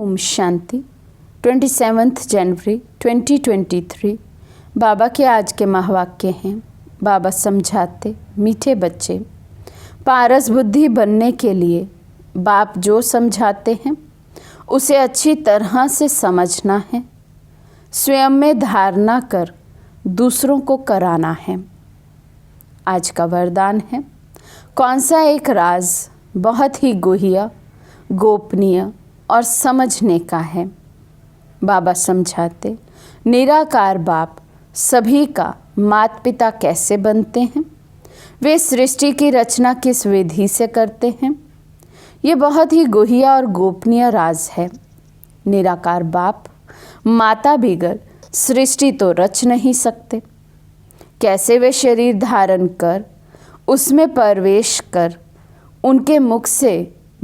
ओम शांति। 27 जनवरी 2023 बाबा के आज के महावाक्य हैं। बाबा समझाते, मीठे बच्चे, पारस बुद्धि बनने के लिए बाप जो समझाते हैं उसे अच्छी तरह से समझना है, स्वयं में धारणा कर दूसरों को कराना है। आज का वरदान है, कौन सा एक राज बहुत ही गुह्य, गोपनीय और समझने का है। बाबा समझाते, निराकार बाप सभी का माता पिता कैसे बनते हैं, वे सृष्टि की रचना किस विधि से करते हैं। ये बहुत ही गुह्य और गोपनीय राज है। निराकार बाप माता बिगर सृष्टि तो रच नहीं सकते। कैसे वे शरीर धारण कर उसमें प्रवेश कर उनके मुख से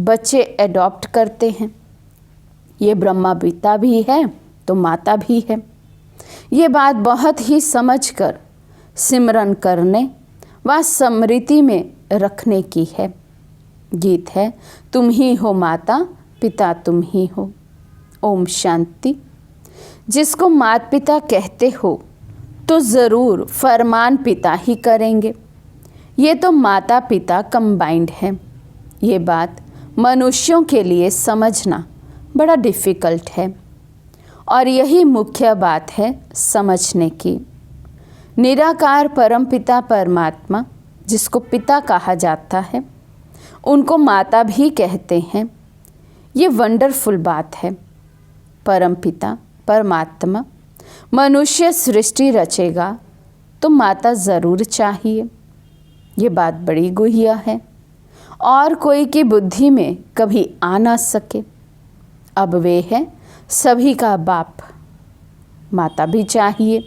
बच्चे एडॉप्ट करते हैं। ये ब्रह्मा पिता भी है तो माता भी है। ये बात बहुत ही समझकर सिमरन करने व स्मृति में रखने की है। गीत है, तुम ही हो माता पिता तुम ही हो। ओम शांति। जिसको माता पिता कहते हो तो ज़रूर फरमान पिता ही करेंगे। ये तो माता पिता कंबाइंड है। ये बात मनुष्यों के लिए समझना बड़ा डिफ़िकल्ट है और यही मुख्य बात है समझने की। निराकार परम पिता परमात्मा जिसको पिता कहा जाता है, उनको माता भी कहते हैं। ये वंडरफुल बात है। परम पिता परमात्मा मनुष्य सृष्टि रचेगा तो माता ज़रूर चाहिए। ये बात बड़ी गुह्य है और कोई की बुद्धि में कभी आ ना सके। अब वे है सभी का बाप, माता भी चाहिए।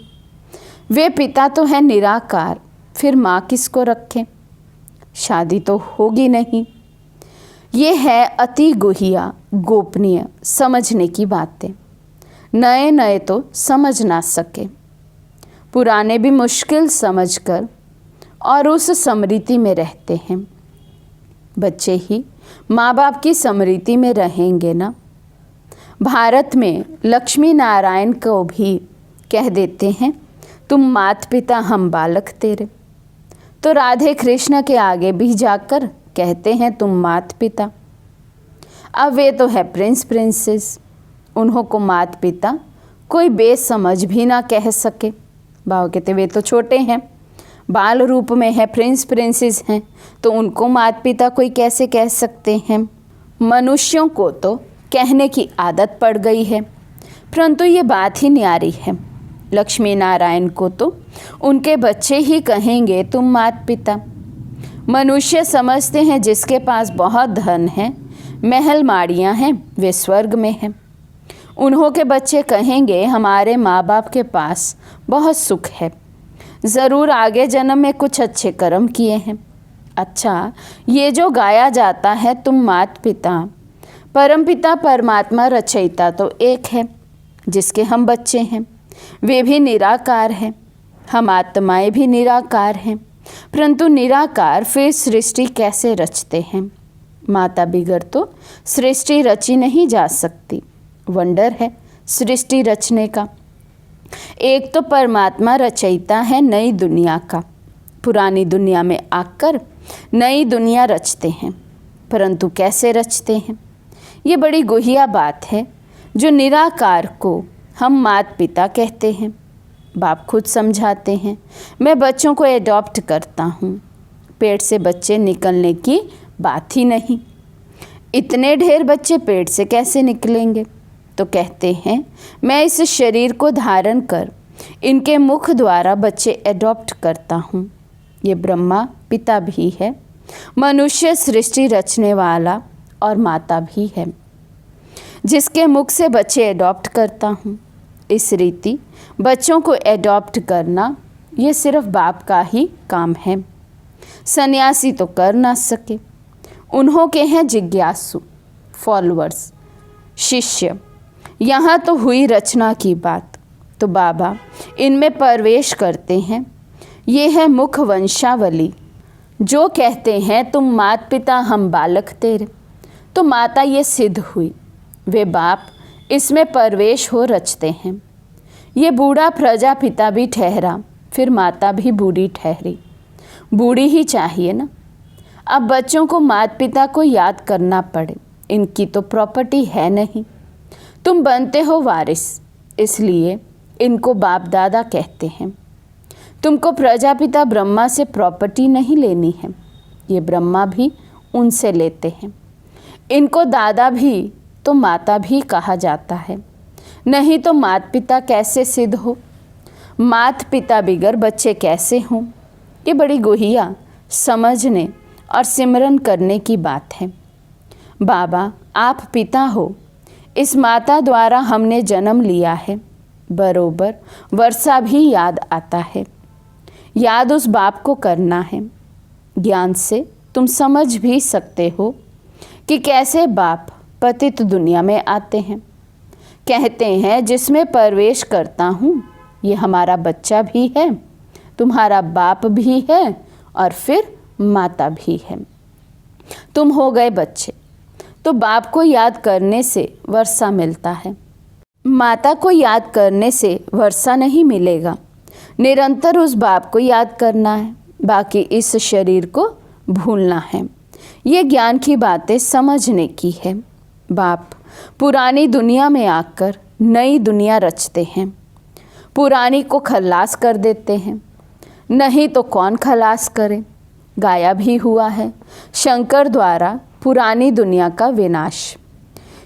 वे पिता तो है निराकार, फिर माँ किसको रखें? शादी तो होगी नहीं। ये है अति गुह्य, गोपनीय समझने की बातें। नए नए तो समझ ना सके, पुराने भी मुश्किल समझकर और उस स्मृति में रहते हैं। बच्चे ही माँ बाप की स्मृति में रहेंगे ना। भारत में लक्ष्मी नारायण को भी कह देते हैं, तुम माता पिता हम बालक तेरे। तो राधे कृष्ण के आगे भी जाकर कहते हैं, तुम माता पिता। अब वे तो है प्रिंस प्रिंसेस, उन्हों को माता पिता कोई बेसमझ भी ना कह सके। बाबा कहते वे तो छोटे हैं, बाल रूप में है, प्रिंस प्रिंसेस हैं, तो उनको माता पिता कोई कैसे कह सकते हैं। मनुष्यों को तो कहने की आदत पड़ गई है, परंतु ये बात ही न्यारी है। लक्ष्मी नारायण को तो उनके बच्चे ही कहेंगे तुम माता पिता। मनुष्य समझते हैं जिसके पास बहुत धन है, महल माड़ियाँ हैं, वे स्वर्ग में हैं। उन्हों के बच्चे कहेंगे हमारे माँ बाप के पास बहुत सुख है, ज़रूर आगे जन्म में कुछ अच्छे कर्म किए हैं। अच्छा, ये जो गाया जाता है तुम माता पिता, परमपिता परमात्मा रचयिता तो एक है जिसके हम बच्चे हैं। वे भी निराकार हैं, हम आत्माएं भी निराकार हैं, परंतु निराकार फिर सृष्टि कैसे रचते हैं? माता बिगर तो सृष्टि रची नहीं जा सकती। वंडर है सृष्टि रचने का। एक तो परमात्मा रचयिता है नई दुनिया का, पुरानी दुनिया में आकर नई दुनिया रचते हैं, परंतु कैसे रचते हैं? ये बड़ी गुह्य बात है जो निराकार को हम माता पिता कहते हैं। बाप खुद समझाते हैं, मैं बच्चों को एडॉप्ट करता हूँ। पेट से बच्चे निकलने की बात ही नहीं। इतने ढेर बच्चे पेट से कैसे निकलेंगे? तो कहते हैं, मैं इस शरीर को धारण कर इनके मुख द्वारा बच्चे एडॉप्ट करता हूँ। ये ब्रह्मा पिता भी है, मनुष्य सृष्टि रचने वाला और माता भी है, जिसके मुख से बच्चे एडॉप्ट करता हूँ। इस रीति बच्चों को एडॉप्ट करना ये सिर्फ बाप का ही काम है। सन्यासी तो कर ना सके। उन्हों के हैं जिज्ञासु, फॉलोअर्स, शिष्य। यहाँ तो हुई रचना की बात, तो बाबा इनमें प्रवेश करते हैं। ये है मुख वंशावली जो कहते हैं तुम माता पिता हम बालक तेरे। तो माता ये सिद्ध हुई, वे बाप इसमें परवेश हो रचते हैं। ये बूढ़ा प्रजापिता भी ठहरा, फिर माता भी बूढ़ी ठहरी। बूढ़ी ही चाहिए ना। अब बच्चों को माता पिता को याद करना पड़े, इनकी तो प्रॉपर्टी है नहीं। तुम बनते हो वारिस, इसलिए इनको बाप दादा कहते हैं। तुमको प्रजापिता ब्रह्मा से प्रॉपर्टी नहीं लेनी है, ये ब्रह्मा भी उनसे लेते हैं। इनको दादा भी तो माता भी कहा जाता है, नहीं तो माता पिता कैसे सिद्ध हो। माता पिता बिगर बच्चे कैसे हों। ये बड़ी गुहिया समझने और सिमरन करने की बात है। बाबा आप पिता हो, इस माता द्वारा हमने जन्म लिया है। बरोबर वर्षा भी याद आता है। याद उस बाप को करना है। ज्ञान से तुम समझ भी सकते हो कि कैसे बाप पतित दुनिया में आते हैं। कहते हैं जिसमें प्रवेश करता हूँ ये हमारा बच्चा भी है, तुम्हारा बाप भी है और फिर माता भी है। तुम हो गए बच्चे, तो बाप को याद करने से वर्षा मिलता है। माता को याद करने से वर्षा नहीं मिलेगा। निरंतर उस बाप को याद करना है, बाकी इस शरीर को भूलना है। ये ज्ञान की बातें समझने की है। बाप पुरानी दुनिया में आकर नई दुनिया रचते हैं, पुरानी को खलास कर देते हैं। नहीं तो कौन खलास करे। गाया भी हुआ है शंकर द्वारा पुरानी दुनिया का विनाश।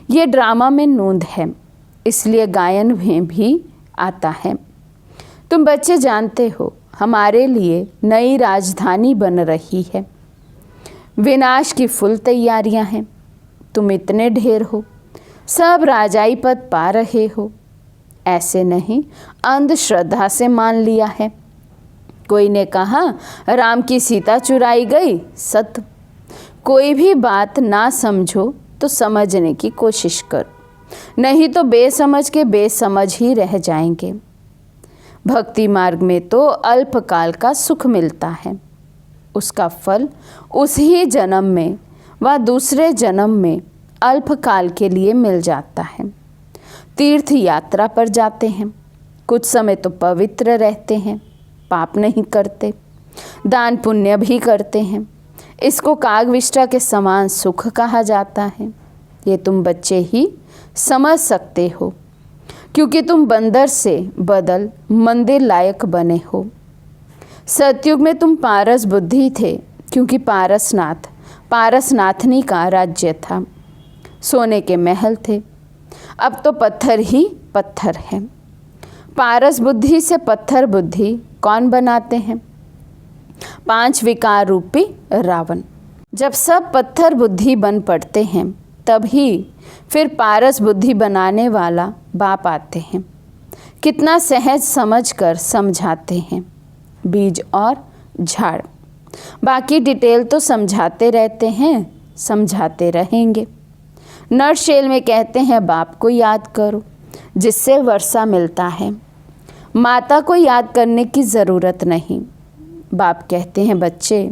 ये ड्रामा में नोंद है, इसलिए गायन में भी आता है। तुम बच्चे जानते हो हमारे लिए नई राजधानी बन रही है। विनाश की फुल तैयारियां हैं। तुम इतने ढेर हो, सब राजाई पद पा रहे हो। ऐसे नहीं अंधश्रद्धा से मान लिया है। कोई ने कहा राम की सीता चुराई गई, सत्य। कोई भी बात ना समझो तो समझने की कोशिश करो, नहीं तो बेसमझ के बेसमझ ही रह जाएंगे। भक्ति मार्ग में तो अल्पकाल का सुख मिलता है, उसका फल उस ही जन्म में व दूसरे जन्म में अल्पकाल के लिए मिल जाता है। तीर्थ यात्रा पर जाते हैं, कुछ समय तो पवित्र रहते हैं, पाप नहीं करते, दान पुण्य भी करते हैं। इसको कागविष्टा के समान सुख कहा जाता है। ये तुम बच्चे ही समझ सकते हो, क्योंकि तुम बंदर से बदल मंदिर लायक बने हो। सतयुग में तुम पारस बुद्धि थे, क्योंकि पारसनाथनी का राज्य था। सोने के महल थे, अब तो पत्थर ही पत्थर है। पारस बुद्धि से पत्थर बुद्धि कौन बनाते हैं? 5 विकार रूपी रावण। जब सब पत्थर बुद्धि बन पड़ते हैं, तभी फिर पारस बुद्धि बनाने वाला बाप आते हैं। कितना सहज समझकर समझाते हैं, बीज और झाड़। बाकी डिटेल तो समझाते रहते हैं, समझाते रहेंगे। नरशेल में कहते हैं बाप को याद करो, जिससे वर्षा मिलता है। माता को याद करने की ज़रूरत नहीं। बाप कहते हैं बच्चे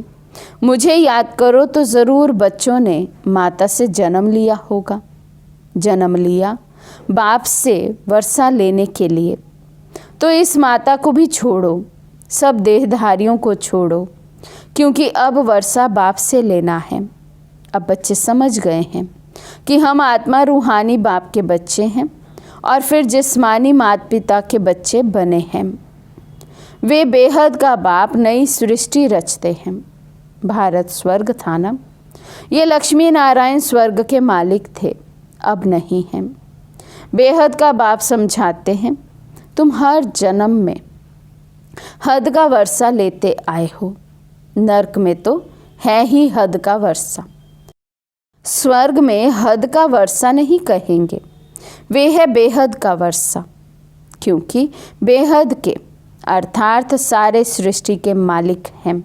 मुझे याद करो, तो ज़रूर बच्चों ने माता से जन्म लिया होगा। जन्म लिया बाप से वर्षा लेने के लिए, तो इस माता को भी छोड़ो, सब देहधारियों को छोड़ो, क्योंकि अब वर्षा बाप से लेना है। अब बच्चे समझ गए हैं कि हम आत्मा रूहानी बाप के बच्चे हैं और फिर जिस्मानी माता पिता के बच्चे बने हैं। वे बेहद का बाप नई सृष्टि रचते हैं। भारत स्वर्ग था ना, ये लक्ष्मी नारायण स्वर्ग के मालिक थे, अब नहीं हैं। बेहद का बाप समझाते हैं तुम हर जन्म में हद का वर्षा लेते आए हो। नरक में तो है ही हद का वर्षा, स्वर्ग में हद का वर्षा नहीं कहेंगे, वे है बेहद का वर्षा। क्योंकि बेहद के अर्थात सारे सृष्टि के मालिक हैं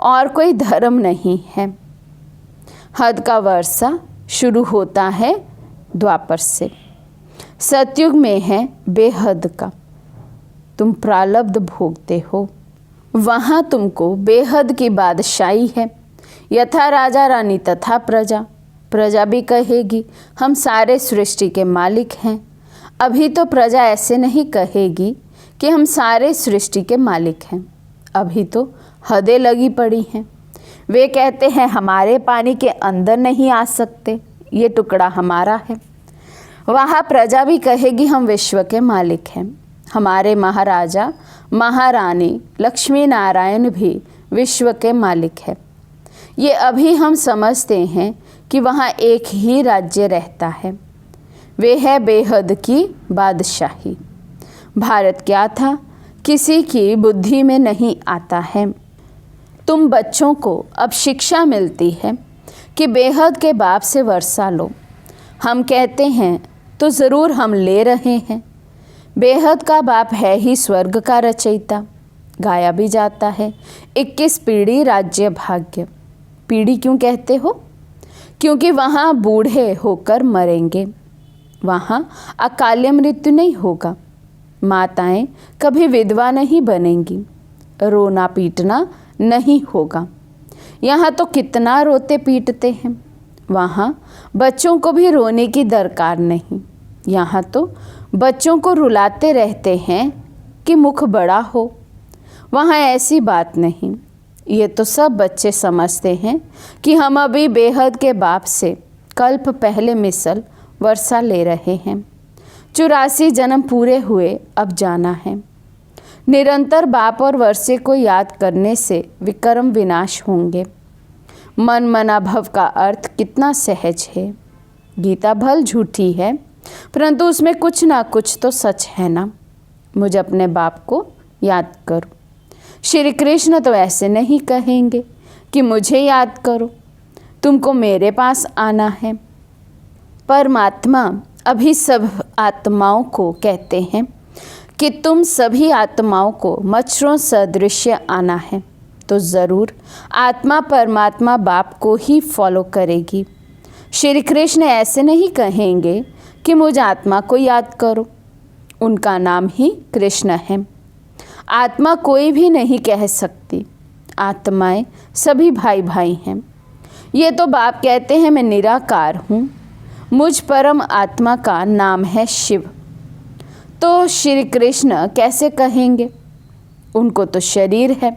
और कोई धर्म नहीं है। हद का वर्षा शुरू होता है द्वापर से, सतयुग में है बेहद का। तुम प्रारब्ध भोगते हो, वहाँ तुमको बेहद की बादशाही है। यथा राजा रानी तथा प्रजा, प्रजा भी कहेगी हम सारे सृष्टि के मालिक हैं। अभी तो प्रजा ऐसे नहीं कहेगी कि हम सारे सृष्टि के मालिक हैं। अभी तो हदें लगी पड़ी हैं। वे कहते हैं हमारे पानी के अंदर नहीं आ सकते, ये टुकड़ा हमारा है। वहाँ प्रजा भी कहेगी हम विश्व के मालिक हैं। हमारे महाराजा महारानी लक्ष्मी नारायण भी विश्व के मालिक है। ये अभी हम समझते हैं कि वहाँ एक ही राज्य रहता है, वे है बेहद की बादशाही। भारत क्या था किसी की बुद्धि में नहीं आता है। तुम बच्चों को अब शिक्षा मिलती है कि बेहद के बाप से वर्षा लो। हम कहते हैं तो ज़रूर हम ले रहे हैं। बेहद का बाप है ही स्वर्ग का रचयिता। गाया भी जाता है 21 पीढ़ी राज्य भाग्य। पीढ़ी क्यों कहते हो? क्योंकि वहाँ बूढ़े होकर मरेंगे, वहाँ अकाल्य मृत्यु नहीं होगा। माताएं कभी विधवा नहीं बनेंगी, रोना पीटना नहीं होगा। यहाँ तो कितना रोते पीटते हैं, वहाँ बच्चों को भी रोने की दरकार नहीं। यहाँ तो बच्चों को रुलाते रहते हैं कि मुख बड़ा हो, वहाँ ऐसी बात नहीं। ये तो सब बच्चे समझते हैं कि हम अभी बेहद के बाप से कल्प पहले मिसल वर्षा ले रहे हैं। 84 जन्म पूरे हुए, अब जाना है। निरंतर बाप और वर्षे को याद करने से विक्रम विनाश होंगे। मन मना भव का अर्थ कितना सहज है। गीता भल झूठी है, परंतु उसमें कुछ ना कुछ तो सच है ना। मुझे अपने बाप को याद करो। श्री कृष्ण तो ऐसे नहीं कहेंगे कि मुझे याद करो, तुमको मेरे पास आना है। परमात्मा अभी सब आत्माओं को कहते हैं कि तुम सभी आत्माओं को मच्छरों सदृश्य आना है, तो ज़रूर आत्मा परमात्मा बाप को ही फॉलो करेगी। श्री कृष्ण ऐसे नहीं कहेंगे कि मुझ आत्मा को याद करो, उनका नाम ही कृष्ण है। आत्मा कोई भी नहीं कह सकती, आत्माएं सभी भाई भाई हैं। ये तो बाप कहते हैं मैं निराकार हूँ, मुझ परम आत्मा का नाम है शिव। तो श्री कृष्ण कैसे कहेंगे? उनको तो शरीर है,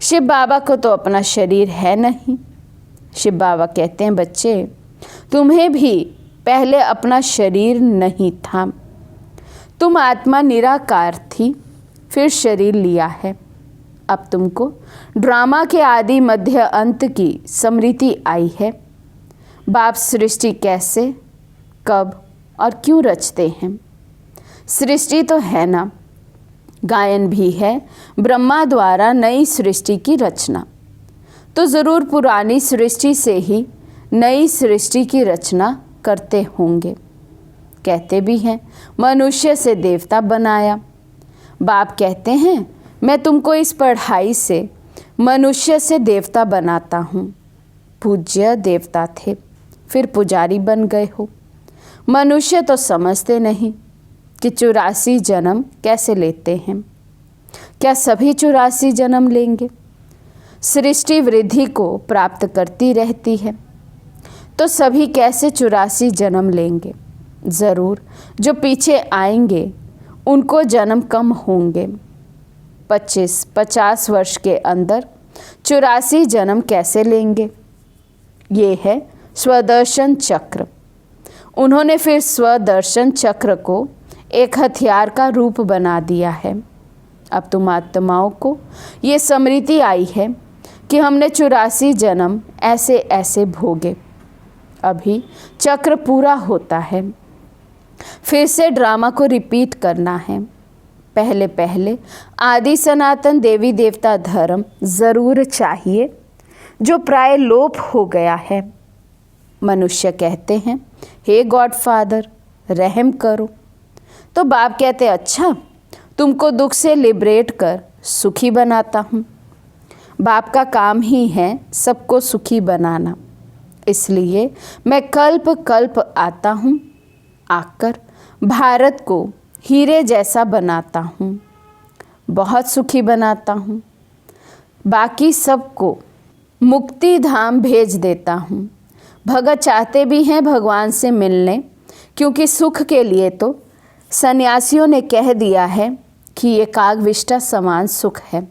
शिव बाबा को तो अपना शरीर है नहीं। शिव बाबा कहते हैं बच्चे तुम्हें भी पहले अपना शरीर नहीं था, तुम आत्मा निराकार थी, फिर शरीर लिया है। अब तुमको ड्रामा के आदि मध्य अंत की स्मृति आई है। बाप सृष्टि कैसे, कब और क्यों रचते हैं? सृष्टि तो है ना, गायन भी है ब्रह्मा द्वारा नई सृष्टि की रचना। तो ज़रूर पुरानी सृष्टि से ही नई सृष्टि की रचना करते होंगे। कहते भी हैं मनुष्य से देवता बनाया। बाप कहते हैं मैं तुमको इस पढ़ाई से मनुष्य से देवता बनाता हूँ। पूज्य देवता थे, फिर पुजारी बन गए हो। मनुष्य तो समझते नहीं कि 84 जन्म कैसे लेते हैं। क्या सभी 84 जन्म लेंगे? सृष्टि वृद्धि को प्राप्त करती रहती है, तो सभी कैसे 84 जन्म लेंगे? ज़रूर जो पीछे आएंगे उनको जन्म कम होंगे। 25-50 वर्ष के अंदर 84 जन्म कैसे लेंगे? ये है स्वदर्शन चक्र। उन्होंने फिर स्वदर्शन चक्र को एक हथियार का रूप बना दिया है। अब तुम आत्माओं को ये स्मृति आई है कि हमने 84 जन्म ऐसे ऐसे भोगे। अभी चक्र पूरा होता है, फिर से ड्रामा को रिपीट करना है। पहले पहले आदि सनातन देवी देवता धर्म ज़रूर चाहिए, जो प्राय लोप हो गया है। मनुष्य कहते हैं हे गॉड फादर रहम करो, तो बाप कहते अच्छा तुमको दुख से लिबरेट कर सुखी बनाता हूँ। बाप का काम ही है सबको सुखी बनाना, इसलिए मैं कल्प कल्प आता हूँ, आकर भारत को हीरे जैसा बनाता हूँ, बहुत सुखी बनाता हूँ। बाकी सबको मुक्ति धाम भेज देता हूँ। भगत चाहते भी हैं भगवान से मिलने, क्योंकि सुख के लिए तो सन्यासियों ने कह दिया है कि ये कागविष्टा समान सुख है।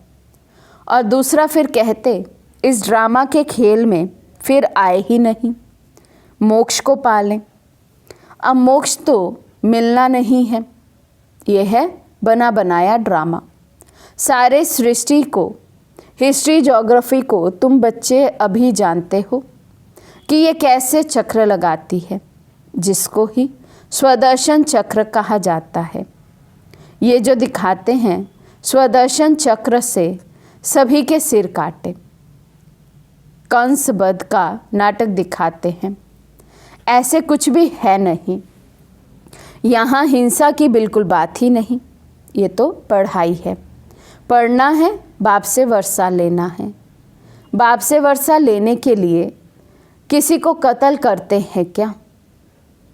और दूसरा फिर कहते इस ड्रामा के खेल में फिर आए ही नहीं, मोक्ष को पालें। अब मोक्ष तो मिलना नहीं है, ये है बना बनाया ड्रामा। सारे सृष्टि को, हिस्ट्री ज्योग्राफी को तुम बच्चे अभी जानते हो कि ये कैसे चक्र लगाती है, जिसको ही स्वदर्शन चक्र कहा जाता है। ये जो दिखाते हैं स्वदर्शन चक्र से सभी के सिर काटे, कंस वध का नाटक दिखाते हैं। ऐसे कुछ भी है नहीं, यहाँ हिंसा की बिल्कुल बात ही नहीं। ये तो पढ़ाई है, पढ़ना है, बाप से वर्षा लेना है। बाप से वर्षा लेने के लिए किसी को कत्ल करते हैं क्या?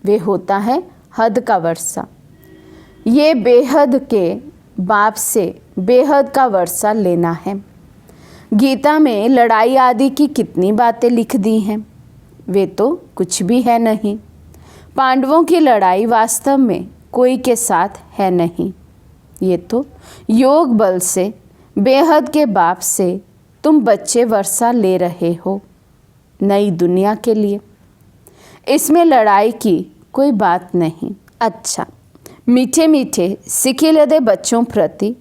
वे होता है हद का वर्षा। ये बेहद के बाप से बेहद का वर्षा लेना है। गीता में लड़ाई आदि की कितनी बातें लिख दी हैं, वे तो कुछ भी है नहीं। पांडवों की लड़ाई वास्तव में कोई के साथ है नहीं। ये तो योग बल से बेहद के बाप से तुम बच्चे वर्षा ले रहे हो नई दुनिया के लिए। इसमें लड़ाई की कोई बात नहीं। अच्छा, मीठे मीठे सिखिलदे बच्चों प्रति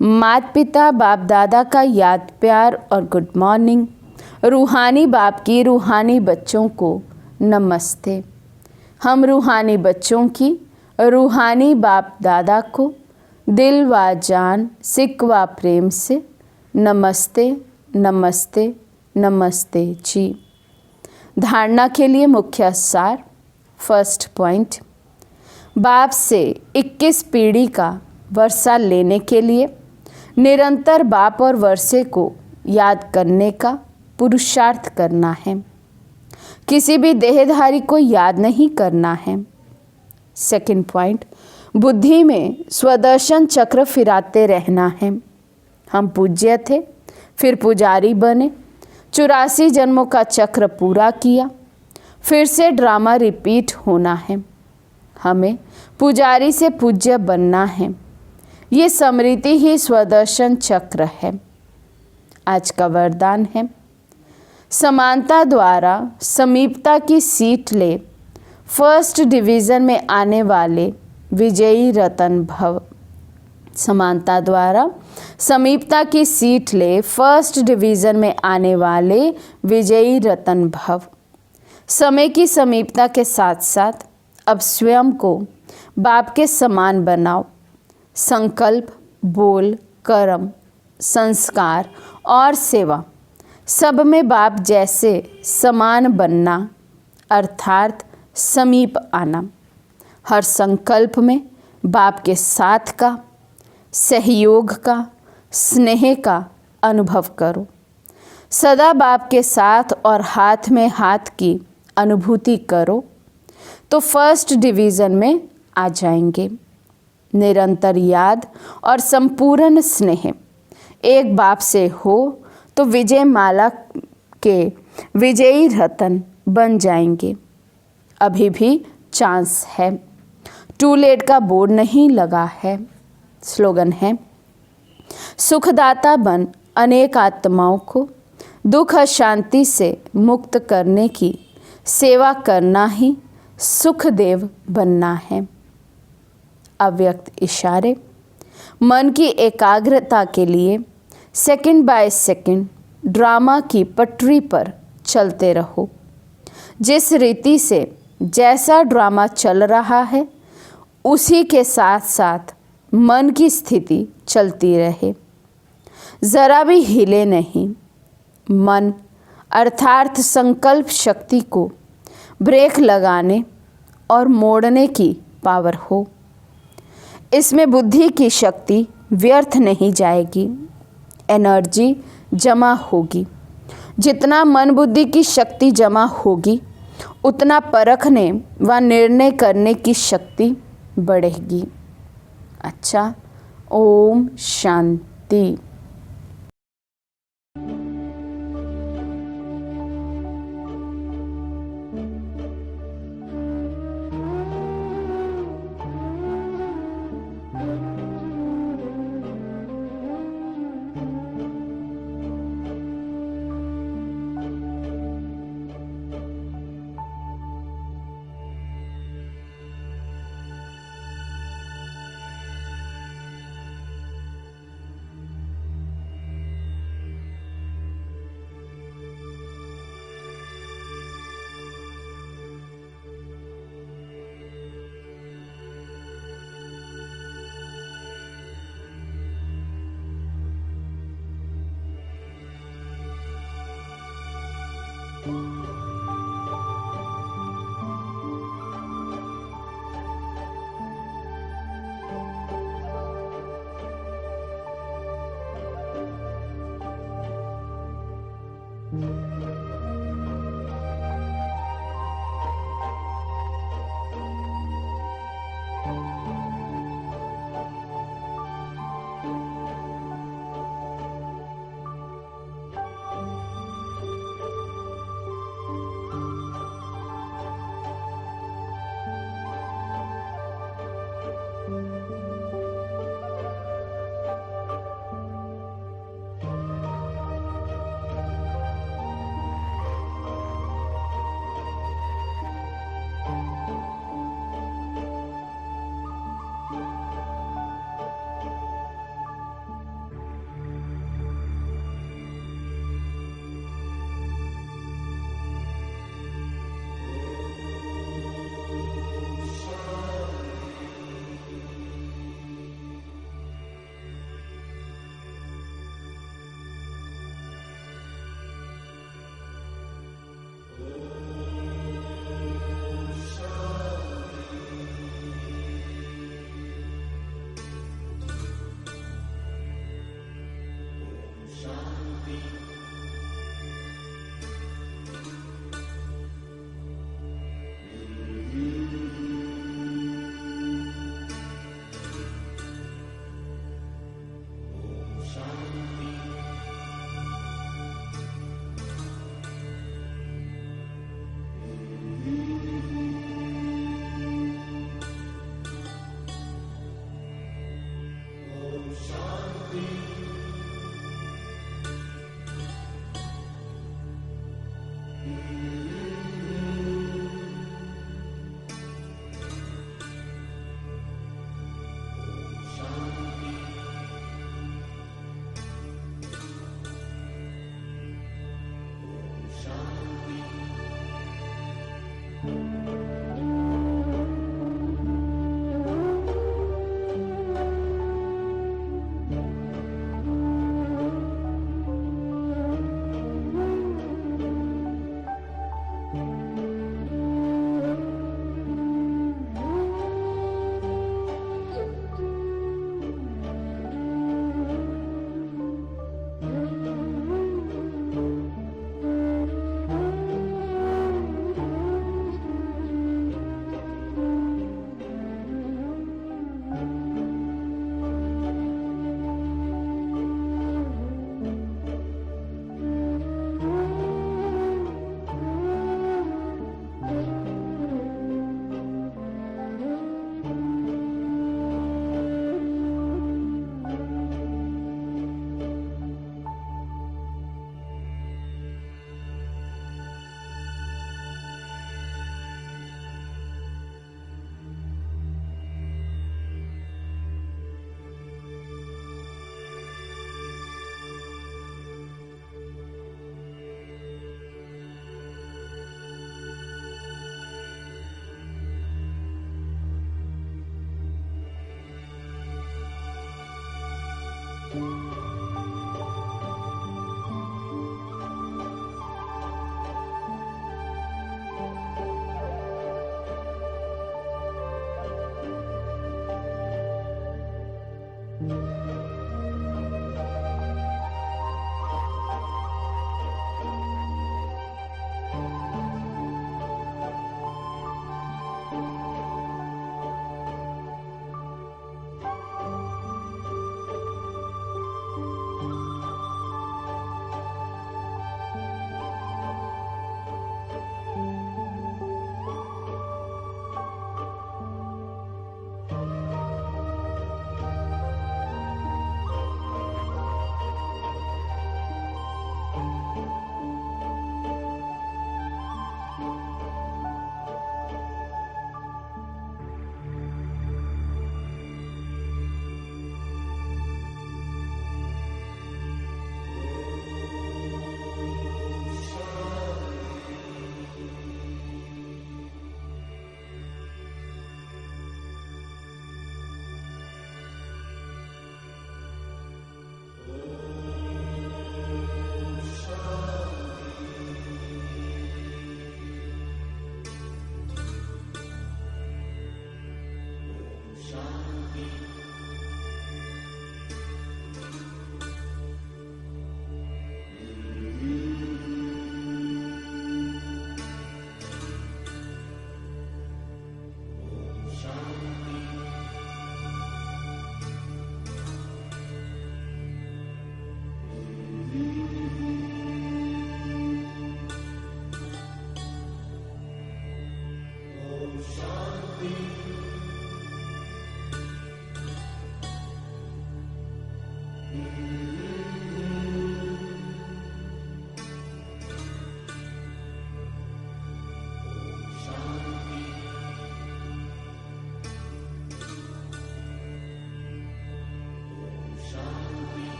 माता पिता बाप दादा का याद प्यार और गुड मॉर्निंग। रूहानी बाप की रूहानी बच्चों को नमस्ते। हम रूहानी बच्चों की रूहानी बाप दादा को दिल व जान सिक व प्रेम से नमस्ते नमस्ते नमस्ते जी। धारणा के लिए मुख्य सार। फर्स्ट पॉइंट, बाप से 21 पीढ़ी का वर्षा लेने के लिए निरंतर बाप और वर्षे को याद करने का पुरुषार्थ करना है। किसी भी देहधारी को याद नहीं करना है। सेकंड पॉइंट, बुद्धि में स्वदर्शन चक्र फिराते रहना है। हम पूज्य थे, फिर पुजारी बने, 84 जन्मों का चक्र पूरा किया, फिर से ड्रामा रिपीट होना है। हमें पुजारी से पूज्य बनना है। ये स्मृति ही स्वदर्शन चक्र है। आज का वरदान है, समानता द्वारा समीपता की सीट ले, फर्स्ट डिवीज़न में आने वाले विजयी रतन भव। समानता द्वारा समीपता की सीट ले, फर्स्ट डिवीज़न में आने वाले विजयी रतन भव। समय की समीपता के साथ साथ अब स्वयं को बाप के समान बनाओ। संकल्प, बोल, कर्म, संस्कार और सेवा सब में बाप जैसे समान बनना, अर्थात समीप आना। हर संकल्प में बाप के साथ का, सहयोग का, स्नेह का अनुभव करो। सदा बाप के साथ और हाथ में हाथ की अनुभूति करो तो फर्स्ट डिवीज़न में आ जाएंगे। निरंतर याद और संपूर्ण स्नेह एक बाप से हो तो विजय माला के विजयी रतन बन जाएंगे। अभी भी चांस है, टू लेट का बोर्ड नहीं लगा है। स्लोगन है, सुखदाता बन अनेक आत्माओं को दुख अशांति से मुक्त करने की सेवा करना ही सुखदेव बनना है। अव्यक्त इशारे। मन की एकाग्रता के लिए सेकंड बाय सेकंड ड्रामा की पटरी पर चलते रहो। जिस रीति से जैसा ड्रामा चल रहा है उसी के साथ साथ मन की स्थिति चलती रहे, ज़रा भी हिले नहीं। मन अर्थात संकल्प शक्ति को ब्रेक लगाने और मोड़ने की पावर हो। इसमें बुद्धि की शक्ति व्यर्थ नहीं जाएगी, एनर्जी जमा होगी। जितना मन बुद्धि की शक्ति जमा होगी उतना परखने व निर्णय करने की शक्ति बढ़ेगी। अच्छा, ओम शांति। Thank you.